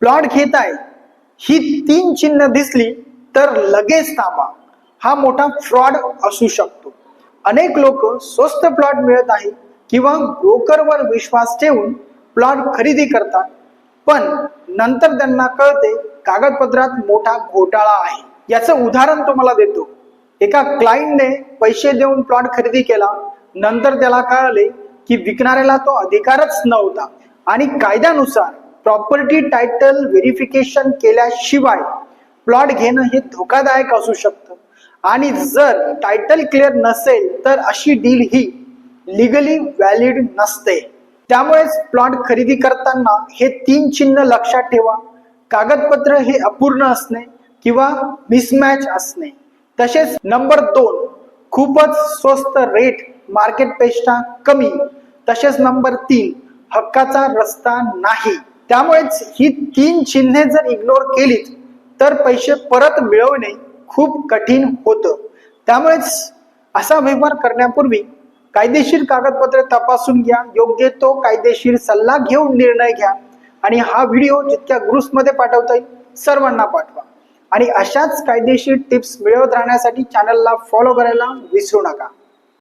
Plot घेताय ही 3 चिन्ह दिसली तर लगेच थांबा, हा मोठा फ्रॉड असू शकतो. अनेक लोक स्वस्त प्लॉट मिळत आहे किंवा ब्रोकरवर विश्वास ठेवून प्लॉट खरेदी करतात, पण नंतर त्यांना कळते कागदपत्रात मोठा घोटाळा आहे. याचं उदाहरण तुम्हाला देतो. एका क्लायंटने पैसे देऊन प्लॉट खरेदी केला, नंतर त्याला कळले की विकणाऱ्याला तो अधिकारच नव्हता आणि कायद्यानुसार प्रॉपर्टी टायटल व्हेरिफिकेशन केल्याशिवाय प्लॉट घेणं हे धोकादायक असू शकतं आणि जर टायटल क्लिअर नसेल तर अशी डील ही लिगली व्हॅलिड नसते. त्यामुळेच प्लॉट खरेदी करताना हे 3 चिन्ह लक्षात ठेवा. कागदपत्र हे अपूर्ण असणे किंवा मिसमॅच असणे. तसेच नंबर 2, खूपच स्वस्त रेट मार्केटपेक्षा कमी. तसेच नंबर 3, हक्काचा रस्ता नाही. त्यामुळेच ही 3 चिन्हे जर इग्नोर केलीत तर पैसे परत मिळवणे खूप कठीण होतं. त्यामुळेच असा व्यवहार करण्यापूर्वी कायदेशीर कागदपत्रे तपासून घ्या, योग्य तो कायदेशीर सल्ला घेऊन निर्णय घ्या आणि हा व्हिडिओ जितक्या ग्रुप्समध्ये पाठवता येईल सर्वांना पाठवा. आणि अशाच कायदेशीर टिप्स मिळवत राहण्यासाठी चॅनलला फॉलो करायला विसरू नका.